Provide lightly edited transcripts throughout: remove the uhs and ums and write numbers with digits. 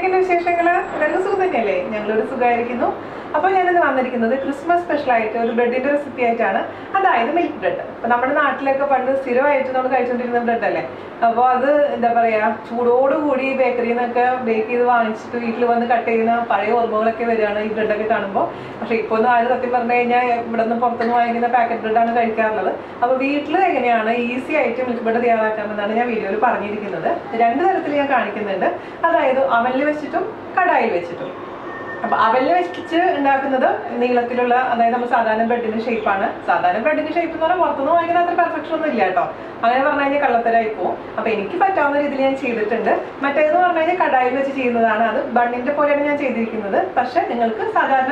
എന്തൊക്കെയാണ് വിശേഷങ്ങൾ? എല്ലാവർക്കും സുഖം തന്നെയല്ലേ? ഞങ്ങളൊരു സുഖമായിരിക്കുന്നു. അപ്പോൾ ഞാനിന്ന് വന്നിരിക്കുന്നത് ക്രിസ്മസ് സ്പെഷ്യലായിട്ട് ഒരു ബ്രെഡിൻ്റെ റെസിപ്പി ആയിട്ടാണ്. അതായത് മിൽക്ക് ബ്രെഡ്. അപ്പോൾ നമ്മുടെ നാട്ടിലൊക്കെ പണ്ട് സ്ഥിരമായിട്ട് നമ്മൾ കഴിച്ചുകൊണ്ടിരുന്ന ബ്രെഡ് അല്ലേ. അപ്പോൾ അത് എന്താ പറയുക, ചൂടോടുകൂടി ബേക്കറിയിൽ നിന്നൊക്കെ ബേക്ക് ചെയ്ത് വാങ്ങിച്ചിട്ട് വീട്ടിൽ വന്ന് കട്ട് ചെയ്യുന്ന പഴയ ഓർമ്മകളൊക്കെ വരികയാണ് ഈ ബ്രെഡൊക്കെ കാണുമ്പോൾ. പക്ഷേ ഇപ്പോൾ ഒന്നും ആരും സത്യം പറഞ്ഞു കഴിഞ്ഞാൽ ഇവിടെ നിന്ന് പുറത്തുനിന്ന് വാങ്ങിക്കുന്ന പാക്കറ്റ് ബ്രെഡാണ് കഴിക്കാറുള്ളത്. അപ്പോൾ വീട്ടിൽ എങ്ങനെയാണ് ഈസി ആയിട്ട് മിൽക്ക് ബ്രെഡ് തയ്യാറാക്കാമെന്നാണ് ഞാൻ വീഡിയോയിൽ പറഞ്ഞിരിക്കുന്നത്. രണ്ട് തരത്തിൽ ഞാൻ കാണിക്കുന്നുണ്ട്. അതായത് അവനിൽ വെച്ചിട്ടും കടായിൽ വെച്ചിട്ടും. അപ്പോൾ അവനിൽ വെച്ച് ഉണ്ടാക്കുന്നത് നീളത്തിലുള്ള, അതായത് നമ്മൾ സാധാരണ ബ്രെഡിന്റെ ഷേപ്പാണ്. സാധാരണ ബ്രെഡിന്റെ ഷേപ്പ് എന്ന് പറഞ്ഞാൽ പുറത്തുനിന്ന് വാങ്ങിക്കുന്ന അത്ര പെർഫെക്ഷൻ ഒന്നും ഇല്ല കേട്ടോ. അങ്ങനെ പറഞ്ഞു കഴിഞ്ഞാൽ കള്ളത്തരായി പോകും. അപ്പോൾ എനിക്ക് പറ്റാവുന്ന രീതിയിൽ ഞാൻ ചെയ്തിട്ടുണ്ട്. മറ്റേതെന്ന് പറഞ്ഞു കഴിഞ്ഞാൽ കടായിൽ വെച്ച് ചെയ്യുന്നതാണ്. അത് ബണ്ണിന്റെ പോലെയാണ് ഞാൻ ചെയ്തിരിക്കുന്നത്. പക്ഷെ നിങ്ങൾക്ക് സാധാരണ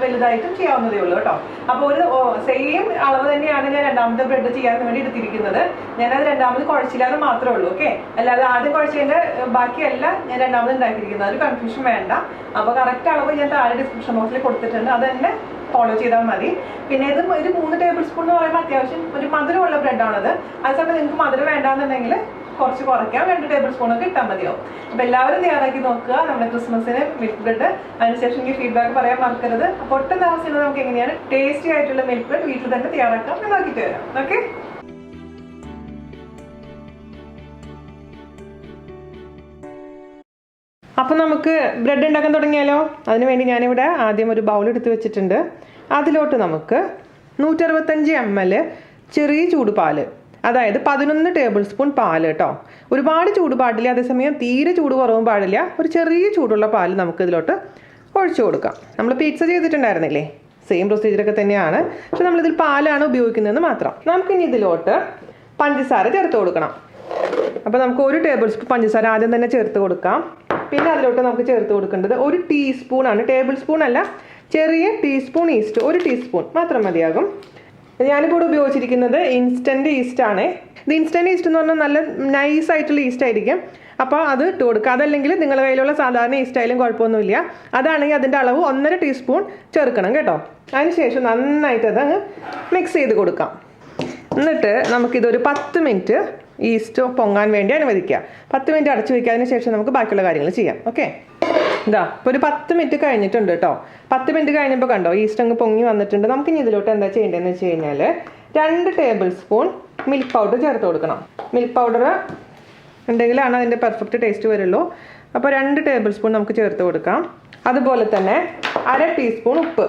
വലുതായിട്ടും ചെയ്യാവുന്നതേ ഉള്ളൂ കേട്ടോ. അപ്പോൾ ഒരു സെയിം അളവ് തന്നെയാണ് ഞാൻ രണ്ടാമത്തെ ബ്രെഡ് ചെയ്യാൻ വേണ്ടി എടുത്തിരിക്കുന്നത്. ഞാനത് രണ്ടാമത് കുഴച്ചില്ലാതെ മാത്രമേ ഉള്ളൂ. ഓക്കെ, അല്ലാതെ ആദ്യം കുഴച്ചതിന്റെ ബാക്കിയല്ല ഞാൻ രണ്ടാമത് ഉണ്ടാക്കിയിരിക്കുന്നത്. ഒരു കൺഫ്യൂഷൻ വേണ്ട. അപ്പോൾ കറക്റ്റ് അളവ് ഞാൻ താഴെ ഡിസ്ക്രിപ്ഷൻ ബോക്സിൽ കൊടുത്തിട്ടുണ്ട്. അത് തന്നെ ഫോളോ ചെയ്താൽ മതി. പിന്നെ ഇത് ഒരു 3 ടേബിൾ സ്പൂൺ എന്ന് പറയുമ്പോൾ അത്യാവശ്യം ഒരു മധുരമുള്ള ബ്രെഡാണത്. അതേസമയം നിങ്ങൾക്ക് മധുരം വേണ്ടാന്നുണ്ടെങ്കിൽ കുറച്ച് കുറയ്ക്കാം, 2 ടേബിൾ സ്പൂണൊക്കെ ഇട്ടാൽ മതിയാവും. അപ്പോൾ എല്ലാവരും തയ്യാറാക്കി നോക്കുക നമ്മുടെ ക്രിസ്മസിന് മിൽക്ക് ബ്രെഡ്. അതിനുശേഷം എനിക്ക് ഫീഡ്ബാക്ക് പറയാൻ മറക്കരുത്. അപ്പോൾ ഒട്ടും താമസിക്കുന്നത് നമുക്ക് എങ്ങനെയാണ് ടേസ്റ്റി ആയിട്ടുള്ള മിൽക്ക് ബ്രെഡ് വീട്ടിൽ തന്നെ തയ്യാറാക്കാം എന്ന് നോക്കിയിട്ട് വരാം. ഓക്കെ, അപ്പോൾ നമുക്ക് ബ്രെഡ് ഉണ്ടാക്കാൻ തുടങ്ങിയാലോ? അതിനുവേണ്ടി ഞാനിവിടെ ആദ്യം ഒരു ബൗൾ എടുത്ത് വെച്ചിട്ടുണ്ട്. അതിലോട്ട് നമുക്ക് 165 ml ചെറിയ ചൂട് പാല്, അതായത് 11 ടേബിൾ സ്പൂൺ പാല് കേട്ടോ. ഒരുപാട് ചൂട് പാടില്ല, അതേസമയം തീരെ ചൂട് കുറവും പാടില്ല. ഒരു ചെറിയ ചൂടുള്ള പാല് നമുക്ക് ഇതിലോട്ട് ഒഴിച്ചു കൊടുക്കാം. നമ്മൾ പിസ്സ ചെയ്തിട്ടുണ്ടായിരുന്നില്ലേ, സെയിം പ്രൊസീജിയറൊക്കെ തന്നെയാണ്. പക്ഷെ നമ്മളിതിൽ പാലാണ് ഉപയോഗിക്കുന്നതെന്ന് മാത്രം. നമുക്കിനി ഇതിലോട്ട് പഞ്ചസാര ചേർത്ത് കൊടുക്കണം. അപ്പോൾ നമുക്ക് 1 ടേബിൾ സ്പൂൺ പഞ്ചസാര ആദ്യം തന്നെ ചേർത്ത് കൊടുക്കാം. പിന്നെ അതിലോട്ട് നമുക്ക് ചേർത്ത് കൊടുക്കേണ്ടത് 1 ടീസ്പൂണാണ്, ടേബിൾ സ്പൂൺ അല്ല, ചെറിയ ടീസ്പൂൺ ഈസ്റ്റ്. 1 ടീസ്പൂൺ മാത്രം മതിയാകും. ഞാനിപ്പോൾ ഇവിടെ ഉപയോഗിച്ചിരിക്കുന്നത് ഇൻസ്റ്റൻറ്റ് ഈസ്റ്റ് ആണ്. ഇത് ഇൻസ്റ്റൻറ്റ് ഈസ്റ്റ് എന്ന് പറഞ്ഞാൽ നല്ല നൈസ് ആയിട്ടുള്ള ഈസ്റ്റ് ആയിരിക്കും. അപ്പോൾ അത് ഇട്ട് കൊടുക്കുക. അതല്ലെങ്കിൽ നിങ്ങളുടെ കയ്യിലുള്ള സാധാരണ ഈസ്റ്റ് ആയാലും കുഴപ്പമൊന്നുമില്ല. അതാണെങ്കിൽ അതിൻ്റെ അളവ് 1.5 ടീസ്പൂൺ ചേർക്കണം കേട്ടോ. അതിനുശേഷം നന്നായിട്ട് അത് മിക്സ് ചെയ്ത് കൊടുക്കാം. എന്നിട്ട് നമുക്കിതൊരു 10 മിനിറ്റ് ഈസ്റ്റ് പൊങ്ങാൻ വേണ്ടി അനുവദിക്കുക. 10 മിനിറ്റ് അടച്ചു വയ്ക്കുക. ശേഷം നമുക്ക് ബാക്കിയുള്ള കാര്യങ്ങൾ ചെയ്യാം. ഓക്കെ, ഇതാ ഇപ്പോൾ ഒരു 10 മിനിറ്റ് കഴിഞ്ഞിട്ടുണ്ട് കേട്ടോ. 10 മിനിറ്റ് കഴിഞ്ഞപ്പോൾ കണ്ടോ ഈസ്റ്റ് അങ്ങ് പൊങ്ങി വന്നിട്ടുണ്ട്. നമുക്കിനി ഇതിലോട്ട് എന്താ ചെയ്യേണ്ടതെന്ന് വെച്ച് കഴിഞ്ഞാൽ 2 ടേബിൾ സ്പൂൺ മിൽക്ക് പൗഡർ ചേർത്ത് കൊടുക്കണം. മിൽക്ക് പൗഡർ ഉണ്ടെങ്കിലാണ് അതിൻ്റെ പെർഫെക്റ്റ് ടേസ്റ്റ് വരുള്ളൂ. അപ്പോൾ 2 ടേബിൾ സ്പൂൺ നമുക്ക് ചേർത്ത് കൊടുക്കാം. അതുപോലെ തന്നെ 1/2 ടീസ്പൂൺ ഉപ്പ്.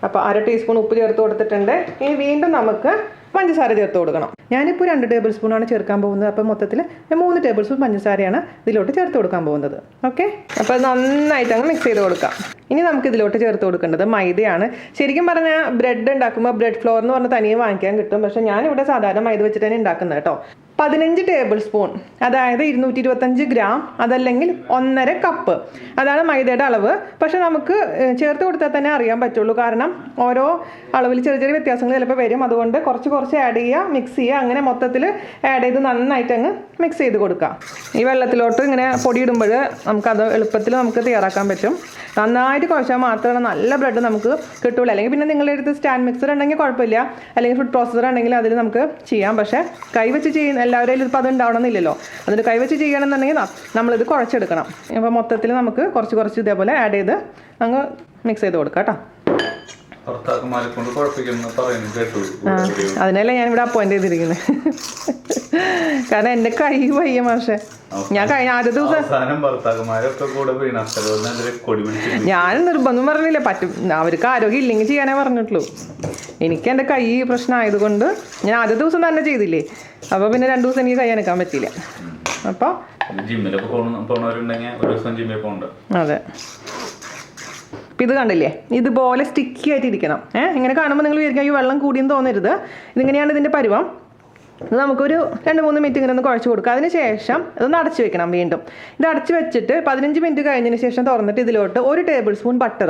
അപ്പോൾ 1/2 ടീസ്പൂൺ ഉപ്പ് ചേർത്ത് കൊടുത്തിട്ടുണ്ട്. ഇനി വീണ്ടും നമുക്ക് പഞ്ചസാര ചേർത്ത് കൊടുക്കണം. ഞാനിപ്പോൾ 2 ടേബിൾ സ്പൂണാണ് ചേർക്കാൻ പോകുന്നത്. അപ്പോൾ മൊത്തത്തിൽ 3 ടേബിൾ സ്പൂൺ പഞ്ചസാരയാണ് ഇതിലോട്ട് ചേർത്ത് കൊടുക്കാൻ പോകുന്നത്. ഓക്കെ, അപ്പോൾ നന്നായിട്ട് അങ്ങ് മിക്സ് ചെയ്ത് കൊടുക്കാം. ഇനി നമുക്ക് ഇതിലോട്ട് ചേർത്ത് കൊടുക്കേണ്ടത് മൈദയാണ്. ശരിക്കും പറഞ്ഞാൽ ബ്രെഡ് ഉണ്ടാക്കുമ്പോൾ ബ്രെഡ് ഫ്ലോർ എന്ന് പറഞ്ഞാൽ തനിയെ വാങ്ങിക്കാൻ കിട്ടും. പക്ഷേ ഞാനിവിടെ സാധാരണ മൈദ വെച്ചിട്ട് തന്നെ ഉണ്ടാക്കുന്നത് കേട്ടോ. 15 ടേബിൾ സ്പൂൺ, അതായത് 225 ഗ്രാം, അതല്ലെങ്കിൽ 1.5 കപ്പ്, അതാണ് മൈദയുടെ അളവ്. പക്ഷെ നമുക്ക് ചേർത്ത് കൊടുത്താൽ തന്നെ അറിയാൻ പറ്റുള്ളൂ. കാരണം ഓരോ അളവിൽ ചെറിയ ചെറിയ വ്യത്യാസങ്ങൾ ചിലപ്പോൾ വരും. അതുകൊണ്ട് കുറച്ച് ആഡ് ചെയ്യുക, മിക്സ് ചെയ്യുക. അങ്ങനെ മൊത്തത്തിൽ ആഡ് ചെയ്ത് നന്നായിട്ട് അങ്ങ് മിക്സ് ചെയ്ത് കൊടുക്കുക. ഈ വെള്ളത്തിലോട്ട് ഇങ്ങനെ പൊടിയിടുമ്പോൾ നമുക്കത് എളുപ്പത്തിൽ നമുക്ക് തയ്യാറാക്കാൻ പറ്റും. നന്നായിട്ട് കുഴച്ചാൽ മാത്രമാണ് നല്ല ബ്രെഡ് നമുക്ക് കിട്ടുള്ളൂ. അല്ലെങ്കിൽ പിന്നെ നിങ്ങളുടെ അടുത്ത് സ്റ്റാൻഡ് മിക്സർ ഉണ്ടെങ്കിൽ കുഴപ്പമില്ല, അല്ലെങ്കിൽ ഫുഡ് പ്രോസസർ ഉണ്ടെങ്കിൽ അതിൽ നമുക്ക് ചെയ്യാം. പക്ഷേ കൈവച്ച് ചെയ്യുന്ന എല്ലാവരും ഇപ്പോൾ അത് ഉണ്ടാവണമെന്നില്ലല്ലോ. അതിന് കൈവച്ച് ചെയ്യണമെന്നുണ്ടെങ്കിൽ നമ്മളിത് കുഴച്ചെടുക്കണം. അപ്പോൾ മൊത്തത്തിൽ നമുക്ക് കുറച്ച് ഇതേപോലെ ആഡ് ചെയ്ത് അങ്ങ് മിക്സ് ചെയ്ത് കൊടുക്കാം കേട്ടോ. അതിനല്ലേ ഞാനിവിടെ അപ്പോയിന്റ് ചെയ്തിരിക്കുന്നത്. കാരണം എൻ്റെ കൈ വയ്യ. പക്ഷേ ഞാൻ കഴിഞ്ഞ ആദ്യ ദിവസം ഞാൻ നിർബന്ധം പറഞ്ഞില്ല, പറ്റും അവർക്ക് ആരോഗ്യം ഇല്ലെങ്കിൽ ചെയ്യാനേ പറഞ്ഞിട്ടുള്ളൂ. എനിക്ക് എൻ്റെ കൈ പ്രശ്നമായതുകൊണ്ട് ഞാൻ ആദ്യ ദിവസം തന്നെ ചെയ്തില്ലേ. അപ്പോൾ പിന്നെ 2 ദിവസം എനിക്ക് കൈ അനക്കാൻ പറ്റിയില്ല. അപ്പോൾ അതെ, ഇത് കണ്ടില്ലേ, ഇതുപോലെ സ്റ്റിക്കി ആയിട്ട് ഇരിക്കണം. ഇങ്ങനെ കാണുമ്പോൾ നിങ്ങൾ വിചാരിക്കും ഈ വെള്ളം കൂടിയെന്ന് തോന്നരുത്. ഇതിങ്ങനെയാണ് ഇതിൻ്റെ പരുവം. ഇത് നമുക്കൊരു 2-3 മിനിറ്റ് ഇങ്ങനെ ഒന്ന് കുഴച്ച് കൊടുക്കുക. അതിനുശേഷം ഇതൊന്ന് അടച്ചു വെക്കണം. വീണ്ടും ഇത് അടച്ചു വെച്ചിട്ട് 15 മിനിറ്റ് കഴിഞ്ഞതിന് ശേഷം തുറന്നിട്ട് ഇതിലോട്ട് 1 ടേബിൾ സ്പൂൺ ബട്ടർ,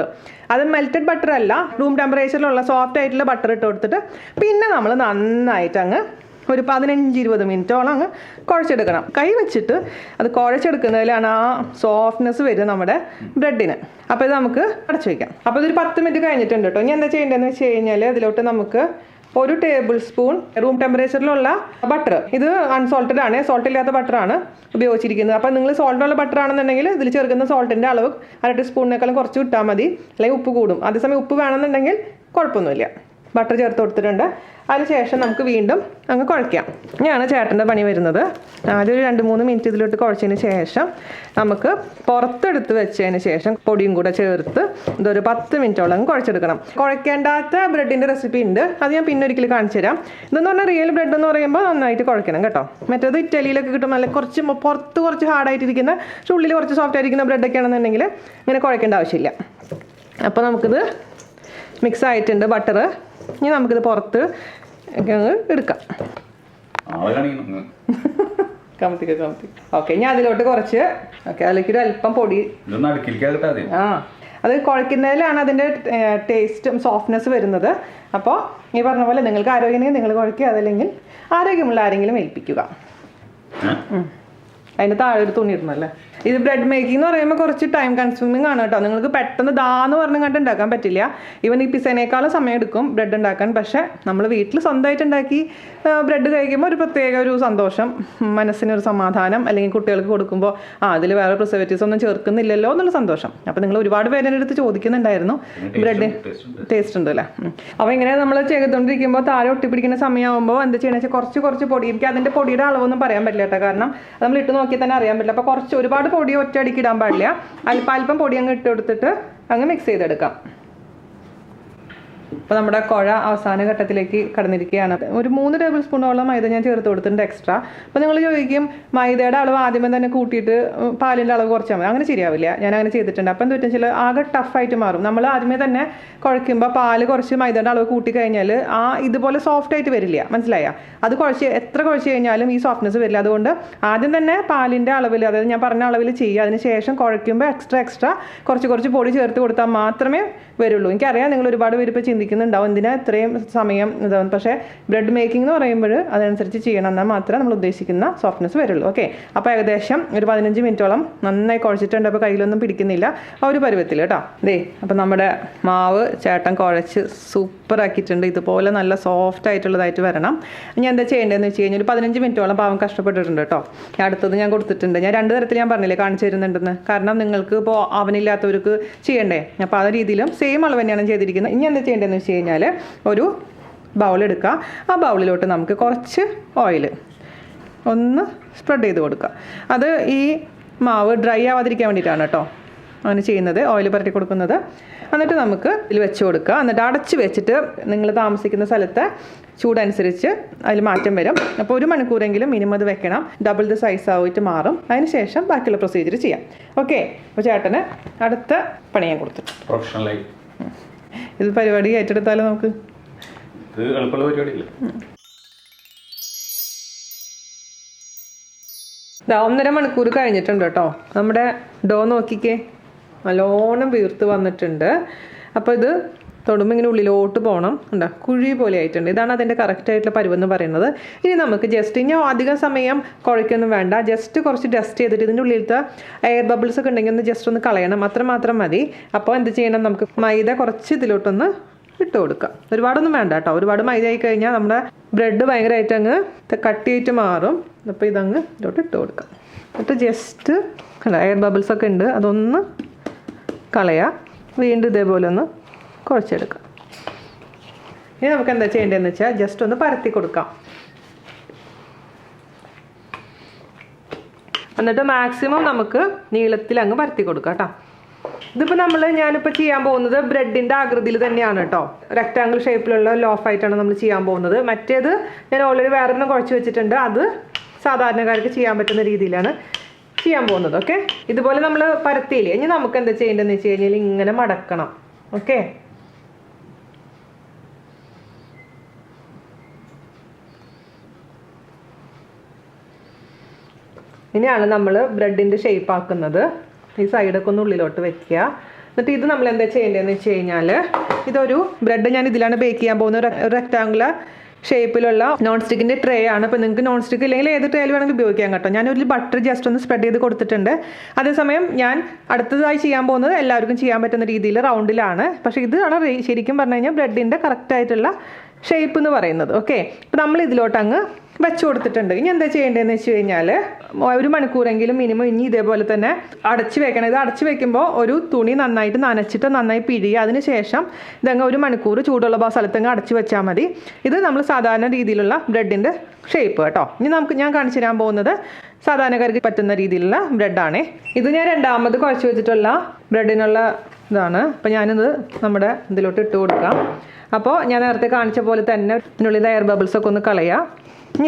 അത് മെൽറ്റഡ് ബട്ടർ അല്ല, റൂം ടെമ്പറേച്ചറിലുള്ള സോഫ്റ്റ് ആയിട്ടുള്ള ബട്ടർ ഇട്ട് കൊടുത്തിട്ട് പിന്നെ നമ്മൾ നന്നായിട്ട് അങ്ങ് ഒരു 15-20 മിനിറ്റോളം അങ്ങ് കുഴച്ചെടുക്കണം. കൈ വെച്ചിട്ട് അത് കുഴച്ചെടുക്കുന്നതിലാണ് ആ സോഫ്റ്റ്നെസ് വരും നമ്മുടെ ബ്രെഡിന്. അപ്പോൾ ഇത് നമുക്ക് അടച്ചു വയ്ക്കാം. അപ്പോൾ ഇതൊരു 10 മിനിറ്റ് കഴിഞ്ഞിട്ടുണ്ട് കേട്ടോ. ഇനി എന്താ ചെയ്യേണ്ടതെന്ന് വെച്ച് കഴിഞ്ഞാൽ അതിലോട്ട് നമുക്ക് 1 ടേബിൾ സ്പൂൺ റൂം ടെമ്പറേച്ചറിലുള്ള ബട്ടർ. ഇത് അൺസോൾട്ടഡ് ആണ്, സോൾട്ട് ഇല്ലാത്ത ബട്ടറാണ് ഉപയോഗിച്ചിരിക്കുന്നത്. അപ്പോൾ നിങ്ങൾ സോൾട്ടുള്ള ബട്ടർ ആണെന്നുണ്ടെങ്കിൽ ഇതിൽ ചേർക്കുന്ന സോൾട്ടിൻ്റെ അളവ് 1/2 ടീസ്പൂണിനേക്കാളും കുറച്ച് ഇട്ടാൽ മതി, അല്ലെങ്കിൽ ഉപ്പ് കൂടും. അതേസമയം ഉപ്പ് വേണമെന്നുണ്ടെങ്കിൽ കുഴപ്പമൊന്നുമില്ല. ബട്ടർ ചേർത്ത് കൊടുത്തിട്ടുണ്ട്. അതിനുശേഷം നമുക്ക് വീണ്ടും അങ്ങ് കുഴയ്ക്കാം. ഇനിയാണ് ചേട്ടൻ്റെ പണി വരുന്നത്. ആദ്യം ഒരു 2-3 മിനിറ്റ് ഇതിലോട്ട് കുഴച്ചതിന് ശേഷം നമുക്ക് പുറത്തെടുത്ത് വെച്ചതിന് ശേഷം പൊടിയും കൂടെ ചേർത്ത് ഇതൊരു 10 മിനിറ്റോളം കുഴച്ചെടുക്കണം. കുഴക്കേണ്ടാത്ത ബ്രെഡിൻ്റെ റെസിപ്പി ഉണ്ട്, അത് ഞാൻ പിന്നെ ഒരിക്കലും കാണിച്ചു തരാം. ഇതെന്ന് പറഞ്ഞാൽ റിയൽ ബ്രെഡ് എന്ന് പറയുമ്പോൾ നന്നായിട്ട് കുഴക്കണം കേട്ടോ. മറ്റേത് ഇറ്റലിയിലൊക്കെ കിട്ടും, നല്ല പുറത്ത് കുറച്ച് ഹാർഡായിട്ടിരിക്കുന്ന ഉള്ളിൽ കുറച്ച് സോഫ്റ്റ് ആയിരിക്കുന്ന ബ്രെഡൊക്കെ ആണെന്നുണ്ടെങ്കിൽ ഇങ്ങനെ കുഴക്കേണ്ട ആവശ്യമില്ല. അപ്പോൾ നമുക്കിത് മിക്സ് ആയിട്ടുണ്ട് ബട്ടർ. ഇനി നമുക്കിത് പുറത്ത് എടുക്കാം. ഓക്കെ, ഞാൻ അതിലോട്ട് കുറച്ച് അതിലേക്ക് ഒരു അല്പം പൊടി. അത് കുഴക്കുന്നതിലാണ് അതിൻ്റെ ടേസ്റ്റും സോഫ്റ്റ്നെസ് വരുന്നത്. അപ്പോൾ ഈ പറഞ്ഞ പോലെ നിങ്ങൾക്ക് ആരോഗ്യമെങ്കിൽ നിങ്ങൾ കുഴക്കുക, അതല്ലെങ്കിൽ ആരോഗ്യമുള്ള ആരെങ്കിലും ഏൽപ്പിക്കുക. അതിൻ്റെ താഴെ ഒരു തുണി ഇടണമല്ലേ. ഇത് ബ്രെഡ് മേക്കിംഗ് എന്ന് പറയുമ്പോൾ കുറച്ച് ടൈം കൺസ്യൂമിങ് ആണ് കേട്ടോ. നിങ്ങൾക്ക് പെട്ടെന്ന് ദാന്ന് പറഞ്ഞ് കണ്ട് ഉണ്ടാക്കാൻ പറ്റില്ല. ഈവൻ ഈ പിസേനേക്കാളും സമയം എടുക്കും ബ്രെഡ് ഉണ്ടാക്കാൻ. പക്ഷേ നമ്മൾ വീട്ടിൽ സ്വന്തമായിട്ട് ഉണ്ടാക്കി ബ്രെഡ് കഴിക്കുമ്പോൾ ഒരു പ്രത്യേക ഒരു സന്തോഷം, മനസ്സിനൊരു സമാധാനം, അല്ലെങ്കിൽ കുട്ടികൾക്ക് കൊടുക്കുമ്പോൾ അതിൽ വേറെ പ്രിസർവേറ്റീവ്സ് ഒന്നും ചേർക്കുന്നില്ലല്ലോ എന്നുള്ള സന്തോഷം. അപ്പോൾ നിങ്ങൾ ഒരുപാട് പേരെ അടുത്ത് ചോദിക്കുന്നുണ്ടായിരുന്നു ബ്രെഡ് ടേസ്റ്റ് ഉണ്ട് അല്ലേ. അപ്പോൾ ഇങ്ങനെ നമ്മൾ ചെയ്തുകൊണ്ടിരിക്കുമ്പോൾ താഴെ ഒട്ടിപ്പിടിക്കുന്ന സമയമാകുമ്പോൾ എന്താ ചെയ്യണമെന്ന് വെച്ചാൽ കുറച്ച് പൊടി, എനിക്ക് അതിൻ്റെ പൊടിയുടെ അളവൊന്നും പറയാൻ പറ്റില്ല കേട്ടോ, കാരണം നമ്മൾ ഇട്ട് നോക്കിയാൽ തന്നെ അറിയാൻ പറ്റില്ല. അപ്പോൾ ഒരുപാട് പൊടി ഒറ്റയടിക്ക് ഇടാൻ പാടില്ല. അല്പം പൊടി അങ്ങ് ഇട്ട് കൊടുത്തിട്ട് അങ്ങ് മിക്സ് ചെയ്തെടുക്കാം. അപ്പോൾ നമ്മുടെ കുഴ അവസാന ഘട്ടത്തിലേക്ക് കടന്നിരിക്കുകയാണ്. ഒരു 3 ടേബിൾ സ്പൂണോളം മൈദ ഞാൻ ചേർത്ത് കൊടുത്തിട്ടുണ്ട് എക്സ്ട്രാ. അപ്പോൾ നിങ്ങൾ ചോദിക്കും മൈദയുടെ അളവ് ആദ്യമേ തന്നെ കൂട്ടിയിട്ട് പാലിൻ്റെ അളവ് കുറച്ചാൽ മതി. അങ്ങനെ ശരിയാവില്ല, ഞാൻ അങ്ങനെ ചെയ്തിട്ടുണ്ട്. അപ്പം എന്താ വെച്ചാൽ ആകെ ടഫായിട്ട് മാറും. നമ്മൾ ആദ്യമേ തന്നെ കുഴയ്ക്കുമ്പോൾ പാല് കുറച്ച് മൈദയുടെ അളവ് കൂട്ടി കഴിഞ്ഞാൽ ഇതുപോലെ സോഫ്റ്റ് ആയിട്ട് വരില്ല, മനസ്സിലായ? അത് എത്ര കുഴച്ച് കഴിഞ്ഞാലും ഈ സോഫ്റ്റ്നെസ് വരില്ല. അതുകൊണ്ട് ആദ്യം തന്നെ പാലിൻ്റെ അളവിൽ, അതായത് ഞാൻ പറഞ്ഞ അളവിൽ ചെയ്യുക. അതിന് ശേഷം കുഴയ്ക്കുമ്പോൾ എക്സ്ട്രാ കുറച്ച് പൊടി ചേർത്ത് കൊടുത്താൽ മാത്രമേ വരുള്ളൂ. എനിക്കറിയാം നിങ്ങൾ ഒരുപാട് പേര് ഇപ്പോൾ ചിന്തിക്കുന്നുണ്ടാവും എന്തിനാ ഇത്രയും സമയം ഇതാവും. പക്ഷേ ബ്രെഡ് മേക്കിംഗ് എന്ന് പറയുമ്പോൾ അതനുസരിച്ച് ചെയ്യണം, എന്നാൽ മാത്രമേ നമ്മൾ ഉദ്ദേശിക്കുന്ന സോഫ്റ്റ്നെസ് വരുള്ളൂ. ഓക്കെ, അപ്പോൾ ഏകദേശം ഒരു 15 മിനിറ്റോളം നന്നായി കുഴച്ചിട്ടുണ്ട്. അപ്പോൾ കയ്യിലൊന്നും പിടിക്കുന്നില്ല, ആ ഒരു പരുവത്തിൽ കേട്ടോ. അപ്പോൾ നമ്മുടെ മാവ് ചേട്ടൻ കുഴച്ച് സൂപ്പർ ആക്കിയിട്ടുണ്ട്. ഇതുപോലെ നല്ല സോഫ്റ്റ് ആയിട്ടുള്ളതായിട്ട് വരണം. ഞാൻ എന്താ ചെയ്യേണ്ടതെന്ന് വെച്ച് കഴിഞ്ഞാൽ ഒരു 15 മിനിറ്റോളം പാവം കഷ്ടപ്പെട്ടിട്ടുണ്ട് കേട്ടോ. അടുത്തത് ഞാൻ കൊടുത്തിട്ടുണ്ട്. ഞാൻ 2 തരത്തിൽ ഞാൻ പറഞ്ഞില്ലേ കാണിച്ചു തരുന്നുണ്ടെന്ന്, കാരണം നിങ്ങൾക്ക് ഇപ്പോൾ അവനില്ലാത്തവർക്ക് ചെയ്യണ്ടേ. അപ്പോൾ ആ രീതിയിലും സെയിം അളവ് തന്നെയാണ് ചെയ്തിരിക്കുന്നത്. ഇനി എന്താ ചെയ്യേണ്ടതെന്ന് വെച്ച് കഴിഞ്ഞാൽ ഒരു ബൗൾ എടുക്കുക. ആ ബൗളിലോട്ട് നമുക്ക് കുറച്ച് ഓയിൽ ഒന്ന് സ്പ്രെഡ് ചെയ്ത് കൊടുക്കുക. അത് ഈ മാവ് ഡ്രൈ ആവാതിരിക്കാൻ വേണ്ടിയിട്ടാണ് കേട്ടോ അങ്ങനെ ചെയ്യുന്നത്, ഓയിൽ പുരട്ടി കൊടുക്കുന്നത്. എന്നിട്ട് നമുക്ക് ഇതിൽ വെച്ച് കൊടുക്കുക. എന്നിട്ട് അടച്ച് വെച്ചിട്ട് നിങ്ങൾ താമസിക്കുന്ന സ്ഥലത്തെ ചൂടനുസരിച്ച് അതിൽ മാറ്റം വരും. അപ്പോൾ 1 മണിക്കൂറെങ്കിലും മിനിമം അത് വെക്കണം. ഡബിൾ ദ സൈസ് ആയിട്ട് മാറും. അതിന് ശേഷം ബാക്കിയുള്ള പ്രൊസീജിയർ ചെയ്യാം. ഓക്കെ, അപ്പോൾ ചേട്ടന് അടുത്ത പണി ഞാൻ കൊടുത്തു. പ്രൊഫഷണലായി ഇത് പരിപാടി ഏറ്റെടുത്താലോ നമുക്ക്? എളുപ്പമുള്ള പരിപാടിയില്ല. 1.5 മണിക്കൂർ കഴിഞ്ഞിട്ടുണ്ട് കേട്ടോ. നമ്മുടെ ഡോ നോക്കിക്കേ, നല്ലോണം വീർത്ത് വന്നിട്ടുണ്ട്. അപ്പോൾ ഇത് തൊടുമ്പോൾ ഇങ്ങനെ ഉള്ളിലോട്ട് പോകണം, ഉണ്ടോ? കുഴി പോലെ ആയിട്ടുണ്ട്. ഇതാണ് അതിൻ്റെ കറക്റ്റായിട്ടുള്ള പരുവെന്ന് പറയുന്നത്. ഇനി നമുക്ക് ജസ്റ്റ് ഇനി അധികം സമയം കുഴയ്ക്കൊന്നും വേണ്ട. ജസ്റ്റ് കുറച്ച് ഡസ്റ്റ് ചെയ്തിട്ട് ഇതിൻ്റെ ഉള്ളിലത്തെ എയർ ബബിൾസ് ഒക്കെ ഉണ്ടെങ്കിൽ ഒന്ന് ജസ്റ്റ് ഒന്ന് കളയണം, അത്രമാത്രം മതി. അപ്പോൾ എന്ത് ചെയ്യണം, നമുക്ക് മൈദ കുറച്ച് ഇതിലോട്ടൊന്ന് ഇട്ട് കൊടുക്കാം. ഒരുപാടൊന്നും വേണ്ട കേട്ടോ. ഒരുപാട് മൈദ ആയി കഴിഞ്ഞാൽ നമ്മുടെ ബ്രെഡ് ഭയങ്കരമായിട്ട് അങ്ങ് കട്ടിയായിട്ട് മാറും. അപ്പോൾ ഇതങ്ങ് ഇതിലോട്ട് ഇട്ട് കൊടുക്കാം. എന്നിട്ട് ജസ്റ്റ് എയർ ബബിൾസ് ഒക്കെ ഉണ്ട്, അതൊന്ന് കളയാം. വീണ്ടും ഇതേപോലെ ഒന്ന് കുഴച്ചെടുക്കാം. ഇനി നമുക്ക് എന്താ ചെയ്യേണ്ടതെന്ന് വെച്ചാൽ ജസ്റ്റ് ഒന്ന് പരത്തി കൊടുക്കാം. എന്നിട്ട് മാക്സിമം നമുക്ക് നീളത്തിൽ അങ്ങ് പരത്തി കൊടുക്കാം കേട്ടോ. ഇതിപ്പോൾ ഞാനിപ്പോൾ ചെയ്യാൻ പോകുന്നത് ബ്രെഡിൻ്റെ ആകൃതിയിൽ തന്നെയാണ് കേട്ടോ. റെക്റ്റാങ്കിൾ ഷേപ്പിലുള്ള ലോഫായിട്ടാണ് നമ്മൾ ചെയ്യാൻ പോകുന്നത്. മറ്റേത് ഞാൻ ഓൾറെഡി വേറൊരെണ്ണം കുഴച്ച് വെച്ചിട്ടുണ്ട്, അത് സാധാരണക്കാർക്ക് ചെയ്യാൻ പറ്റുന്ന രീതിയിലാണ് ചെയ്യാൻ പോകുന്നത്. ഓക്കെ, ഇതുപോലെ നമ്മൾ പരത്തിയില്ലേ. ഇനി നമുക്ക് എന്താ ചെയ്യേണ്ടതെന്ന് വെച്ച് കഴിഞ്ഞാൽ ഇങ്ങനെ മടക്കണം. ഓക്കെ, ഇനിയാണ് നമ്മൾ ബ്രെഡിൻ്റെ ഷേപ്പ് ആക്കുന്നത്. ഈ സൈഡൊക്കെ ഒന്ന് ഉള്ളിലോട്ട് വെക്കുക. എന്നിട്ട് ഇത് നമ്മൾ എന്താ ചെയ്യേണ്ടതെന്ന് വെച്ച് കഴിഞ്ഞാൽ ഇതൊരു ബ്രെഡ് ഞാൻ ഇതിലാണ് ബേക്ക് ചെയ്യാൻ പോകുന്നത്. റെക്റ്റാങ്കുലർ ഷേപ്പിലുള്ള നോൺ സ്റ്റിക്കിൻ്റെ ട്രേ ആണ്. അപ്പോൾ നിങ്ങൾക്ക് നോൺ സ്റ്റിക്ക് ഇല്ലെങ്കിൽ ഏത് ട്രേയിൽ വേണമെങ്കിൽ ഉപയോഗിക്കാം കേട്ടോ. ഞാനൊരു ബട്ടർ ജസ്റ്റ് ഒന്ന് സ്പ്രെഡ് ചെയ്ത് കൊടുത്തിട്ടുണ്ട്. അതേസമയം ഞാൻ അടുത്തതായി ചെയ്യാൻ പോകുന്നത് എല്ലാവർക്കും ചെയ്യാൻ പറ്റുന്ന രീതിയിൽ റൗണ്ടിലാണ്. പക്ഷേ ഇതാണ് ശരിക്കും പറഞ്ഞു കഴിഞ്ഞാൽ ബ്രെഡിൻ്റെ കറക്റ്റായിട്ടുള്ള ഷേപ്പ് എന്ന് പറയുന്നത്. ഓക്കെ, അപ്പോൾ നമ്മൾ ഇതിലോട്ട് അങ്ങ് വെച്ച് കൊടുത്തിട്ടുണ്ട്. ഇനി എന്താ ചെയ്യേണ്ടതെന്ന് വെച്ച് കഴിഞ്ഞാൽ 1 മണിക്കൂറെങ്കിലും മിനിമം ഇനി ഇതേപോലെ തന്നെ അടച്ച് വെക്കണം. ഇത് അടച്ച് വെക്കുമ്പോൾ ഒരു തുണി നന്നായിട്ട് നനച്ചിട്ട് നന്നായി പിഴിയുക. അതിന് ശേഷം ഇതങ്ങ് 1 മണിക്കൂർ ചൂടുള്ള സ്ഥലത്തങ്ങ് അടച്ച് വെച്ചാൽ മതി. ഇത് നമ്മൾ സാധാരണ രീതിയിലുള്ള ബ്രെഡിൻ്റെ ഷേപ്പ് കേട്ടോ. ഇനി ഞാൻ കാണിച്ചു തരാൻ പോകുന്നത് സാധാരണക്കാർക്ക് പറ്റുന്ന രീതിയിലുള്ള ബ്രെഡാണേ. ഇത് ഞാൻ രണ്ടാമത് കുഴച്ച് വെച്ചിട്ടുള്ള ബ്രെഡിനുള്ള ഇതാണ്. അപ്പോൾ ഞാനിത് നമ്മുടെ ഇതിലോട്ട് ഇട്ട് കൊടുക്കാം. അപ്പോൾ ഞാൻ നേരത്തെ കാണിച്ച പോലെ തന്നെ ഇതിനുള്ളിൽ എയർ ബബിൾസൊക്കെ ഒന്ന് കളയുക.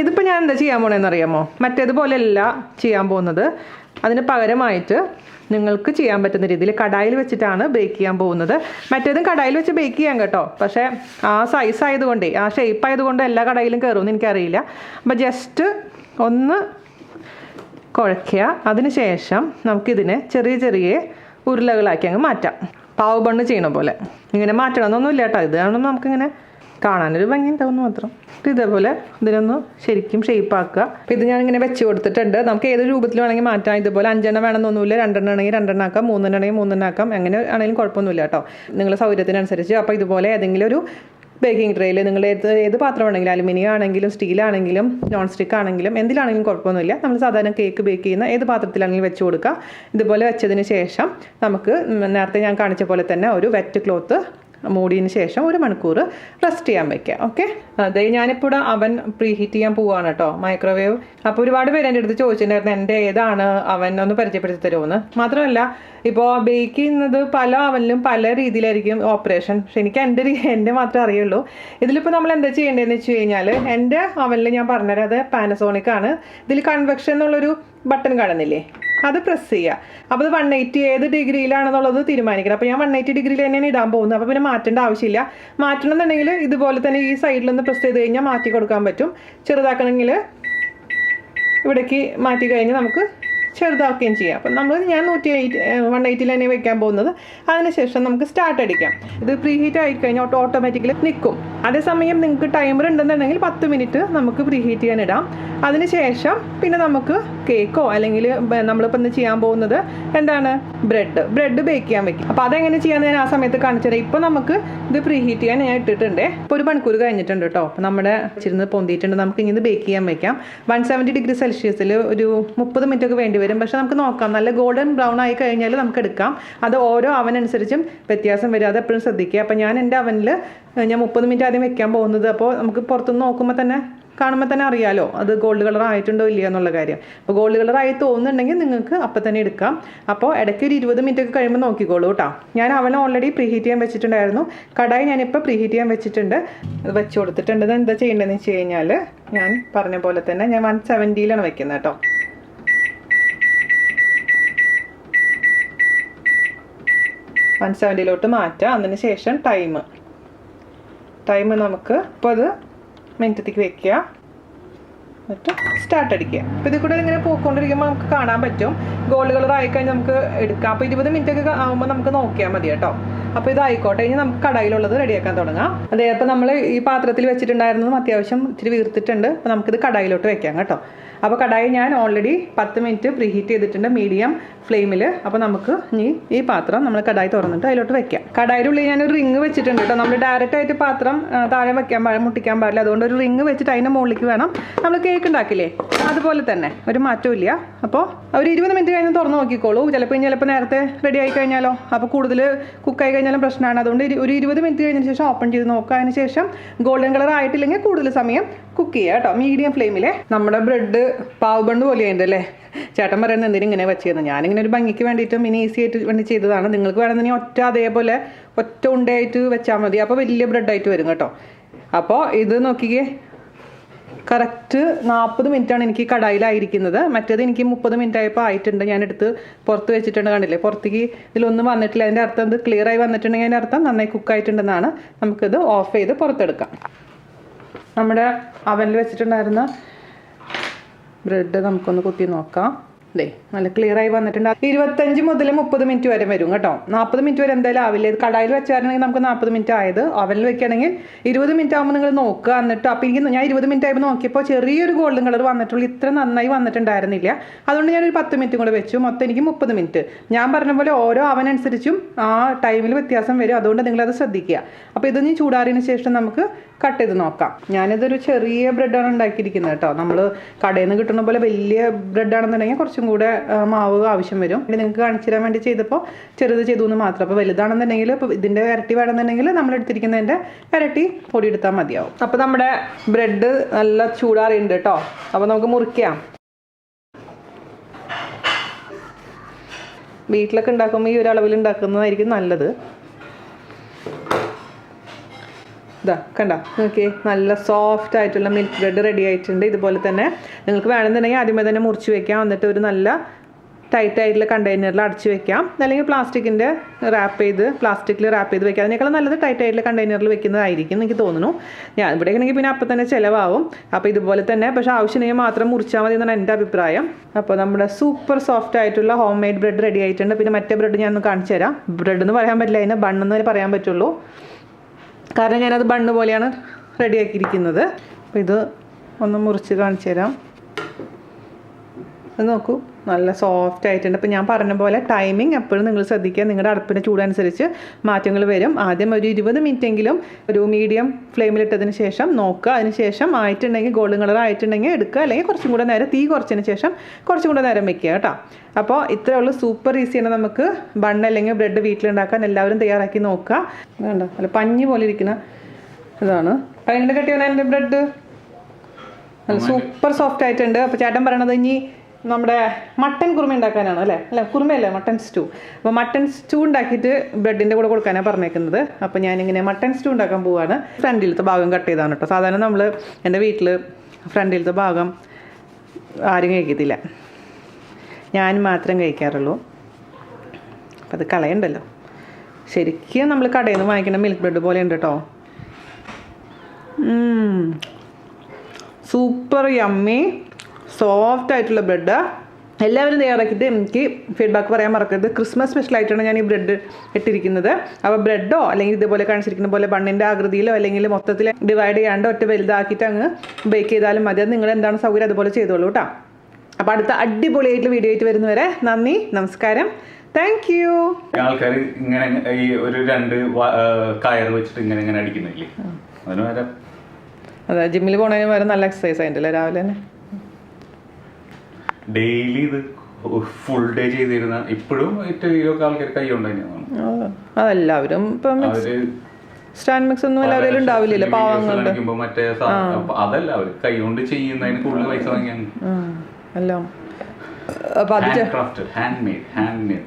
ഇതിപ്പോൾ ഞാൻ എന്താ ചെയ്യാൻ പോകണമെന്ന് അറിയാമോ? മറ്റേതുപോലെയല്ല ചെയ്യാൻ പോകുന്നത്. അതിന് പകരമായിട്ട് നിങ്ങൾക്ക് ചെയ്യാൻ പറ്റുന്ന രീതിയിൽ കടായിൽ വെച്ചിട്ടാണ് ബേക്ക് ചെയ്യാൻ പോകുന്നത്. മറ്റേതും കടായിൽ വെച്ച് ബേക്ക് ചെയ്യാം കേട്ടോ. പക്ഷേ ആ സൈസ് ആയതുകൊണ്ടേ, ആ ഷേപ്പ് ആയതുകൊണ്ട് എല്ലാ കടയിലും കയറുമെന്ന് എനിക്കറിയില്ല. അപ്പോൾ ജസ്റ്റ് ഒന്ന് കുഴയ്ക്കുക. അതിന് ശേഷം നമുക്കിതിനെ ചെറിയ ചെറിയ ഉരുളകളാക്കി അങ്ങ് മാറ്റാം. പാവ് ബണ്ണ് ചെയ്യണ പോലെ. ഇങ്ങനെ മാറ്റണമെന്നൊന്നുമില്ല കേട്ടോ. ഇതാണെന്ന് നമുക്കിങ്ങനെ കാണാനൊരു ഭംഗി ഉണ്ടാവുമെന്ന് മാത്രം. ഇതേപോലെ ഇതിനൊന്ന് ശരിക്കും ഷേപ്പാക്കുക. അപ്പോൾ ഇത് ഞാനിങ്ങനെ വെച്ച് കൊടുത്തിട്ടുണ്ട്. നമുക്ക് ഏത് രൂപത്തിൽ വേണമെങ്കിൽ മാറ്റാം. ഇതുപോലെ 5 എണ്ണം വേണമെന്നൊന്നുമില്ല. 2 എണ്ണം ആണെങ്കിൽ 2 എണ്ണം ആക്കാം, 3 എണ്ണം ആണെങ്കിൽ 3 എണ്ണം ആക്കാം. എങ്ങനെ ആണെങ്കിലും കുഴപ്പമൊന്നുമില്ല കേട്ടോ, നിങ്ങളുടെ സൗകര്യത്തിനനുസരിച്ച്. അപ്പോൾ ഇതുപോലെ ഏതെങ്കിലും ഒരു ബേക്കിംഗ് ട്രേയിൽ നിങ്ങൾ ഏത് പാത്രം ആണെങ്കിലും, അലുമിനിയം ആണെങ്കിലും സ്റ്റീലാണെങ്കിലും നോൺ സ്റ്റിക്ക് ആണെങ്കിലും എന്തിലാണെങ്കിലും കുഴപ്പമൊന്നുമില്ല. നമ്മൾ സാധാരണ കേക്ക് ബേക്ക് ചെയ്യുന്ന ഏത് പാത്രത്തിലാണെങ്കിലും വെച്ച് കൊടുക്കുക. ഇതുപോലെ വെച്ചതിന് ശേഷം നമുക്ക് നേരത്തെ ഞാൻ കാണിച്ച പോലെ തന്നെ ഒരു വെറ്റ് ക്ലോത്ത് മൂടിയതിന് ശേഷം 1 മണിക്കൂർ റെസ്റ്റ് ചെയ്യാൻ വയ്ക്കുക. ഓക്കെ, അതെ ഞാനിപ്പോൾ അവൻ പ്രീ ഹീറ്റ് ചെയ്യാൻ പോവുകയാണ് കേട്ടോ, മൈക്രോവേവ്. അപ്പോൾ ഒരുപാട് പേര് എൻ്റെ അടുത്ത് ചോദിച്ചിട്ടുണ്ടായിരുന്നു എൻ്റെ ഏതാണ് അവൻ ഒന്ന് പരിചയപ്പെടുത്തി തരുമെന്ന്. മാത്രമല്ല ഇപ്പോൾ ബേക്ക് ചെയ്യുന്നത് പല അവനിലും പല രീതിയിലായിരിക്കും ഓപ്പറേഷൻ. പക്ഷെ എനിക്ക് എൻ്റെ മാത്രമേ അറിയുള്ളൂ. ഇതിലിപ്പോൾ നമ്മൾ എന്താ ചെയ്യേണ്ടതെന്ന് വെച്ച് കഴിഞ്ഞാൽ, എൻ്റെ അവനിൽ ഞാൻ പറഞ്ഞുതരാം, അത് പാനസോണിക് ആണ്. ഇതിൽ കൺവെക്ഷൻ എന്നുള്ളൊരു ബട്ടൺ കാണുന്നില്ലേ, അത് പ്രസ് ചെയ്യുക. അപ്പോൾ അത് 180 ഏത് ഡിഗ്രിയിലാണെന്നുള്ളത് തീരുമാനിക്കണം. അപ്പോൾ ഞാൻ 180 ഡിഗ്രിയിൽ തന്നെയാണ് ഇടാൻ പോകുന്നത്. അപ്പോൾ പിന്നെ മാറ്റേണ്ട ആവശ്യമില്ല. മാറ്റണം എന്നുണ്ടെങ്കിൽ ഇതുപോലെ തന്നെ ഈ സൈഡിലൊന്ന് പ്രസ് ചെയ്ത് കഴിഞ്ഞാൽ മാറ്റി കൊടുക്കാൻ പറ്റും. ചെറുതാക്കണമെങ്കിൽ ഇവിടേക്ക് മാറ്റി കഴിഞ്ഞാൽ നമുക്ക് ചെറുതാക്കുകയും ചെയ്യാം. അപ്പം ഞാൻ 180 തന്നെ വെക്കാൻ പോകുന്നത്. അതിനുശേഷം നമുക്ക് സ്റ്റാർട്ട് അടിക്കാം. ഇത് പ്രീ ഹീറ്റ് ആയിക്കഴിഞ്ഞാൽ ഓട്ടോമാറ്റിക്കലി നിൽക്കും. അതേസമയം നിങ്ങൾക്ക് ടൈമർ ഉണ്ടെന്നുണ്ടെങ്കിൽ 10 മിനിറ്റ് നമുക്ക് പ്രീ ഹീറ്റ് ചെയ്യാൻ ഇടാം. അതിനുശേഷം പിന്നെ നമുക്ക് കേക്കോ അല്ലെങ്കിൽ നമ്മളിപ്പോൾ ഇന്ന് ചെയ്യാൻ പോകുന്നത് എന്താണ്, ബ്രെഡ് ബേക്ക് ചെയ്യാൻ വെക്കും. അപ്പോൾ അതെങ്ങനെ ചെയ്യാമെന്ന് ഞാൻ ആ സമയത്ത് കാണിച്ചത്. ഇപ്പോൾ നമുക്ക് ഇത് പ്രീ ഹീറ്റ് ചെയ്യാൻ ഞാൻ ഇട്ടിട്ടുണ്ട്. ഇപ്പോൾ 1 മണിക്കൂർ കഴിഞ്ഞിട്ടുണ്ട് കേട്ടോ. അപ്പോൾ നമ്മുടെ ചിരുന്ന് പൊന്തിയിട്ടുണ്ട്. നമുക്ക് ഇനി ഇത് ബേക്ക് ചെയ്യാൻ വെക്കാം. 170 ഡിഗ്രി സെൽഷ്യസിൽ ഒരു 30 മിനിറ്റ് ഒക്കെ വേണ്ടി വരും. പക്ഷെ നമുക്ക് നോക്കാം, നല്ല ഗോൾഡൻ ബ്രൗൺ ആയി കഴിഞ്ഞാൽ നമുക്ക് എടുക്കാം. അത് ഓരോ അവനനുസരിച്ചും വ്യത്യാസം വരും, അത് എപ്പോഴും ശ്രദ്ധിക്കുക. അപ്പോൾ ഞാൻ എൻ്റെ അവനിൽ ഞാൻ 30 മിനിറ്റ് ആദ്യം വെക്കാൻ പോകുന്നത്. അപ്പോൾ നമുക്ക് പുറത്തുനിന്ന് നോക്കുമ്പോൾ തന്നെ കാണുമ്പോൾ തന്നെ അറിയാലോ അത് ഗോൾഡ് കളർ ആയിട്ടുണ്ടോ ഇല്ലയോ എന്നുള്ള കാര്യം. അപ്പോൾ ഗോൾഡ് കളർ ആയി തോന്നുന്നുണ്ടെങ്കിൽ നിങ്ങൾക്ക് അപ്പം തന്നെ എടുക്കാം. അപ്പോൾ ഇടയ്ക്ക് ഒരു 20 മിനിറ്റ് ഒക്കെ കഴിയുമ്പോൾ നോക്കിക്കോളൂ കേട്ടോ. ഞാൻ അവൻ ഓൾറെഡി പ്രീ ഹീറ്റ് ചെയ്യാൻ വെച്ചിട്ടുണ്ടായിരുന്നു. കടായി ഞാനിപ്പോൾ പ്രീ ഹീറ്റ് ചെയ്യാൻ വെച്ചിട്ടുണ്ട്, അത് വെച്ച് കൊടുത്തിട്ടുണ്ട്. എന്താ ചെയ്യേണ്ടതെന്ന് വെച്ച് കഴിഞ്ഞാൽ, ഞാൻ പറഞ്ഞ പോലെ തന്നെ ഞാൻ 170യിലാണ് വെക്കുന്നത് കേട്ടോ. 170യിലോട്ട് മാറ്റാം. അതിന് ശേഷം ടൈം നമുക്ക് 30 മിനിറ്റത്തേക്ക് വെക്കുക. എന്നിട്ട് സ്റ്റാർട്ട് അടിക്കുക. അപ്പോൾ ഇതിൽ കൂടെ ഇങ്ങനെ പോയിക്കൊണ്ടിരിക്കുമ്പോൾ നമുക്ക് കാണാൻ പറ്റും ഗോൾഡ് കളർ ആയിക്കഴിഞ്ഞാൽ നമുക്ക് എടുക്കാം. അപ്പോൾ 20 മിനിറ്റ് ഒക്കെ ആകുമ്പോൾ നമുക്ക് നോക്കിയാൽ മതി കേട്ടോ. അപ്പോൾ ഇതായിക്കോട്ടെ. ഇനി നമുക്ക് കടായിലുള്ളത് റെഡിയാക്കാൻ തുടങ്ങാം. അതെ, അപ്പോൾ നമ്മൾ ഈ പാത്രത്തിൽ വെച്ചിട്ടുണ്ടായിരുന്നതും അത്യാവശ്യം ഇത്തിരി വീർത്തിട്ടുണ്ട്. അപ്പോൾ നമുക്കിത് കടായിലോട്ട് വെക്കാം കേട്ടോ. അപ്പോൾ കടായി ഞാൻ ഓൾറെഡി 10 മിനിറ്റ് പ്രീ ഹീറ്റ് ചെയ്തിട്ടുണ്ട് മീഡിയം ഫ്ലെയിമിൽ. അപ്പോൾ നമുക്ക് ഇനി ഈ പാത്രം നമ്മൾ കടായി തുറന്നിട്ട് അതിലോട്ട് വെക്കാം. കടായിയുടെ ഉള്ളിൽ ഞാനൊരു റിങ് വെച്ചിട്ടുണ്ട് കേട്ടോ. നമ്മൾ ഡയറക്റ്റ് ആയിട്ട് പാത്രം താഴെ മുട്ടിക്കാൻ പാടില്ല. അതുകൊണ്ട് ഒരു റിങ് വെച്ചിട്ട് അതിൻ്റെ മുകളിലേക്ക് വേണം നമ്മൾ കേക്ക് ഉണ്ടാക്കില്ലേ, അതുപോലെ തന്നെ ഒരു മാറ്റവും ഇല്ല. അപ്പോൾ ഒരു 20 മിനിറ്റ് കഴിഞ്ഞ് തുറന്ന് നോക്കിക്കോളൂ. ചിലപ്പോൾ നേരത്തെ റെഡി ആയി കഴിഞ്ഞാലോ, അപ്പോൾ കൂടുതൽ കുക്കായി കഴിഞ്ഞാലും പ്രശ്നമാണ്. അതുകൊണ്ട് ഒരു 20 മിനിറ്റ് കഴിഞ്ഞതിന് ശേഷം ഓപ്പൺ ചെയ്ത് നോക്കുക. അതിന് ശേഷം ഗോൾഡൻ കളർ ആയിട്ടില്ലെങ്കിൽ കൂടുതൽ സമയം കുക്ക് ചെയ്യുക കേട്ടോ, മീഡിയം ഫ്ലെയിമിൽ. നമ്മുടെ ബ്രെഡ് പാവ് ബണ്ണ് പോലെയുണ്ട് അല്ലേ. ചേട്ടൻ പറയുന്നത് എന്തിനും ഇങ്ങനെ വെച്ചിരുന്നു. ഞാനിങ്ങനെ ഒരു ഭംഗിക്ക് വേണ്ടിയിട്ടും ഇനി ഈസി ആയിട്ട് വേണ്ടി ചെയ്തതാണ്. നിങ്ങൾക്ക് വേണമെന്നുണ്ടെങ്കിൽ അതേപോലെ ഒറ്റ ഉണ്ടയായിട്ട് വെച്ചാൽ മതി. അപ്പോൾ വലിയ ബ്രെഡായിട്ട് വരും കേട്ടോ. അപ്പോൾ ഇത് നോക്കിക്കേ, കറക്റ്റ് 40 മിനിറ്റാണ് എനിക്ക് കടായിലായിരിക്കുന്നത്. മറ്റേത് എനിക്ക് 30 മിനിറ്റ് ആയപ്പോൾ ആയിട്ടുണ്ട്. ഞാനെടുത്ത് പുറത്ത് വെച്ചിട്ടുണ്ട്, കണ്ടില്ലേ. പുറത്തേക്ക് ഇതിലൊന്നും വന്നിട്ടില്ല. അതിൻ്റെ അർത്ഥം ഇത് ക്ലിയർ ആയി വന്നിട്ടുണ്ടെങ്കിൽ അതിൻ്റെ അർത്ഥം നന്നായി കുക്കായിട്ടുണ്ടെന്നാണ്. നമുക്കിത് ഓഫ് ചെയ്ത് പുറത്തെടുക്കാം. നമ്മുടെ അവനിൽ വെച്ചിട്ടുണ്ടായിരുന്ന ബ്രെഡ് നമുക്കൊന്ന് കുത്തി നോക്കാം. ദേ നല്ല ക്ലിയർ ആയി വന്നിട്ടുണ്ട്. 25 മുതൽ 30 മിനിറ്റ് വരെ വരും കേട്ടോ. 40 മിനിറ്റ് വരെ എന്തായാലും ആവില്ല. ഇത് കടായിൽ വെച്ചായിരുന്നെങ്കിൽ നമുക്ക് 40 മിനിറ്റ് ആയത്. അവനിൽ വെക്കുകയാണെങ്കിൽ 20 മിനിറ്റ് ആകുമ്പോൾ നിങ്ങൾ നോക്കുക. എന്നിട്ട് അപ്പോൾ എനിക്ക് ഞാൻ 20 മിനിറ്റ് ആയപ്പോൾ നോക്കിയപ്പോൾ ചെറിയൊരു ഗോൾഡൻ കളർ വന്നിട്ടുള്ളൂ. ഇത്ര നന്നായി വന്നിട്ടുണ്ടായിരുന്നില്ല. അതുകൊണ്ട് ഞാനൊരു 10 മിനിറ്റും കൂടെ വെച്ചു. മൊത്തം എനിക്ക് 30 മിനിറ്റ്. ഞാൻ പറഞ്ഞ പോലെ ഓരോ അവനനുസരിച്ചും ആ ടൈമിൽ വ്യത്യാസം വരും. അതുകൊണ്ട് നിങ്ങളത് ശ്രദ്ധിക്കുക. അപ്പോൾ ഇത് ചൂടാറിയതിന് ശേഷം നമുക്ക് കട്ട് ചെയ്ത് നോക്കാം. ഞാനിതൊരു ചെറിയ ബ്രെഡാണ് ഉണ്ടാക്കിയിരിക്കുന്നത് കേട്ടോ. നമ്മൾ കടയിൽ നിന്ന് കിട്ടുന്ന പോലെ വലിയ ബ്രെഡാണെന്നുണ്ടെങ്കിൽ കുറച്ചും കൂടെ മാവ് ആവശ്യം വരും. പിന്നെ നിങ്ങൾക്ക് കാണിച്ചു തരാൻ വേണ്ടി ചെയ്തപ്പോൾ ചെറുത് ചെയ്തു എന്ന് മാത്രം. അപ്പോൾ വലുതാണെന്നുണ്ടെങ്കിൽ ഇപ്പോൾ ഇതിൻ്റെ ഇരട്ടി വേണമെന്നുണ്ടെങ്കിൽ നമ്മൾ എടുത്തിരിക്കുന്നതിൻ്റെ ഇരട്ടി പൊടി എടുത്താൽ മതിയാവും. അപ്പോൾ നമ്മുടെ ബ്രെഡ് നല്ല ചൂടാറിയുണ്ട് കേട്ടോ. അപ്പോൾ നമുക്ക് മുറിക്കാം. വീട്ടിലൊക്കെ ഉണ്ടാക്കുമ്പോൾ ഈ ഒരു അളവിൽ ഉണ്ടാക്കുന്നതായിരിക്കും നല്ലത്. ഇതാ കണ്ട, നോക്കിയേ, നല്ല സോഫ്റ്റ് ആയിട്ടുള്ള മിൽക്ക് ബ്രെഡ് റെഡി ആയിട്ടുണ്ട്. ഇതുപോലെ തന്നെ നിങ്ങൾക്ക് വേണമെന്നുണ്ടെങ്കിൽ ആദ്യമേ തന്നെ മുറിച്ച് വെക്കാം. എന്നിട്ട് ഒരു നല്ല ടൈറ്റ് ആയിട്ടുള്ള കണ്ടെയ്നറിൽ അടച്ച് വെക്കാം. അല്ലെങ്കിൽ പ്ലാസ്റ്റിക്കിൽ റാപ്പ് ചെയ്ത് വെക്കാം. അതിനേക്കാളും നല്ലത് ടൈറ്റ് ആയിട്ടുള്ള കണ്ടെയ്നറിൽ വെക്കുന്നതായിരിക്കും എനിക്ക് തോന്നുന്നു. ഞാൻ ഇവിടെ ആണെങ്കിൽ പിന്നെ അപ്പം തന്നെ ചിലവാകും. അപ്പോൾ ഇതുപോലെ തന്നെ, പക്ഷേ ആവശ്യമെങ്കിൽ മാത്രം മുറിച്ചാൽ മതി എന്നാണ് എൻ്റെ അഭിപ്രായം. അപ്പോൾ നമ്മുടെ സൂപ്പർ സോഫ്റ്റ് ആയിട്ടുള്ള ഹോം മെയ്ഡ് ബ്രെഡ് റെഡി ആയിട്ടുണ്ട്. പിന്നെ മറ്റേ ബ്രെഡ് ഞാൻ ഒന്ന് കാണിച്ചു തരാം. ബ്രെഡ് എന്ന് പറയാൻ പറ്റില്ല, അതിന് ബണ്ണെന്ന് പറയാൻ പറ്റുള്ളൂ. കാരണം ഞാനത് ബണ്ണ് പോലെയാണ് റെഡിയാക്കിയിരിക്കുന്നത്. അപ്പോൾ ഇത് ഒന്ന് മുറിച്ച് കാണിച്ചു തരാം. ഇത് നോക്കൂ, നല്ല സോഫ്റ്റ് ആയിട്ടുണ്ട്. അപ്പോൾ ഞാൻ പറഞ്ഞ പോലെ ടൈമിംഗ് എപ്പോഴും നിങ്ങൾ ശ്രദ്ധിക്കുക. നിങ്ങളുടെ അടുപ്പിൻ്റെ ചൂടനുസരിച്ച് മാറ്റങ്ങൾ വരും. ആദ്യം ഒരു 20 മിനിറ്റെങ്കിലും ഒരു മീഡിയം ഫ്ലെയിമിലിട്ടതിന് ശേഷം നോക്കുക. അതിന് ശേഷം ആയിട്ടുണ്ടെങ്കിൽ ഗോൾഡൻ കളർ ആയിട്ടുണ്ടെങ്കിൽ എടുക്കുക. അല്ലെങ്കിൽ കുറച്ചും കൂടെ നേരം തീ കുറച്ചതിന് ശേഷം കുറച്ചും കൂടെ നേരം വെക്കുക കേട്ടോ. അപ്പോൾ ഇത്രയേ ഉള്ളൂ. സൂപ്പർ ഈസിയാണ്. നമുക്ക് ബണ്ണ് അല്ലെങ്കിൽ ബ്രെഡ് വീട്ടിലുണ്ടാക്കാൻ എല്ലാവരും തയ്യാറാക്കി നോക്കുക. വേണ്ട, അല്ല പഞ്ഞി പോലെ ഇരിക്കുന്ന ഇതാണ്. അതിൻ്റെ കെട്ടിയാണ് എൻ്റെ ബ്രെഡ്. നല്ല സൂപ്പർ സോഫ്റ്റ് ആയിട്ടുണ്ട്. അപ്പോൾ ചേട്ടൻ പറയണത് ഇനി നമ്മുടെ മട്ടൻ കുറുമ ഉണ്ടാക്കാനാണ് അല്ല കുറുമയല്ലേ, മട്ടൻ സ്റ്റൂ. അപ്പോൾ മട്ടൻ സ്റ്റൂ ഉണ്ടാക്കിയിട്ട് ബ്രെഡിൻ്റെ കൂടെ കൊടുക്കാനാണ് പറഞ്ഞേക്കുന്നത്. അപ്പോൾ ഞാനിങ്ങനെ മട്ടൻ സ്റ്റൂ ഉണ്ടാക്കാൻ പോവുകയാണ്. ഫ്രണ്ടിലത്തെ ഭാഗം കട്ട് ചെയ്താണ് കേട്ടോ. സാധാരണ നമ്മൾ എൻ്റെ വീട്ടിൽ ഫ്രണ്ടിലത്തെ ഭാഗം ആരും കഴിക്കത്തില്ല, ഞാൻ മാത്രം കഴിക്കാറുള്ളൂ. അപ്പം അത് കളയണ്ടല്ലോ. ശരിക്കും നമ്മൾ കടയിൽ നിന്ന് വാങ്ങിക്കുന്ന മിൽക്ക് ബ്രെഡ് പോലെ ഉണ്ട് കേട്ടോ. സൂപ്പർ യമ്മി സോഫ്റ്റ് ആയിട്ടുള്ള ബ്രെഡ്. എല്ലാവരും തയ്യാറാക്കിയിട്ട് എനിക്ക് ഫീഡ്ബാക്ക് പറയാൻ മറക്കരുത്. ക്രിസ്മസ് സ്പെഷ്യലായിട്ടാണ് ഞാൻ ഈ ബ്രെഡ് ഇട്ടിരിക്കുന്നത്. അപ്പോൾ ബ്രെഡോ അല്ലെങ്കിൽ ഇതുപോലെ കാണിച്ചിരിക്കുന്ന പോലെ ബണ്ണിൻ്റെ ആകൃതിയിലോ അല്ലെങ്കിൽ മൊത്തത്തിൽ ഡിവൈഡ് ചെയ്യാണ്ട് ഒറ്റ വലുതാക്കിയിട്ട് അങ്ങ് ബേക്ക് ചെയ്താലും മതി. അത് നിങ്ങൾ എന്താണ് സൗകര്യം അതുപോലെ ചെയ്തോളൂ കേട്ടോ. അപ്പോൾ അടുത്ത അടിപൊളിയായിട്ടുള്ള വീഡിയോ ആയിട്ട് വരുന്നവരെ നന്ദി, നമസ്കാരം, താങ്ക് യു. ആൾക്കാർ ഇങ്ങനെ ഈ ഒരു 2 കയർ വെച്ചിട്ട് ഇങ്ങനെ അടിക്കുന്നില്ലേ, അതിന് വരെ അതെ ജിമ്മിൽ പോണതിന് വരെ നല്ല എക്സസൈസ് ആയിട്ടല്ലേ രാവിലെ തന്നെ. ഡെയിലി ഇത് ഫുൾ ഡേ ചെയ്തിരുന്ന ഇപ്പോഴും ഏറ്റവും ആൾക്കാർ കൈ കൊണ്ട് തന്നെയാണ്. അതെല്ലാവരും ഇപ്പം സ്റ്റാൻഡ് മിക്സ് ഒന്നും എല്ലാവരും ഉണ്ടാവില്ലല്ലോ പാവങ്ങളുടെ. മറ്റേ അതല്ല അവർ കൈ കൊണ്ട് ചെയ്യുന്നതിന് കൂടുതൽ പൈസ വാങ്ങിയാണ് എല്ലാം. അപ്പൊ അത് ഹാൻഡ് മെയ്ഡ്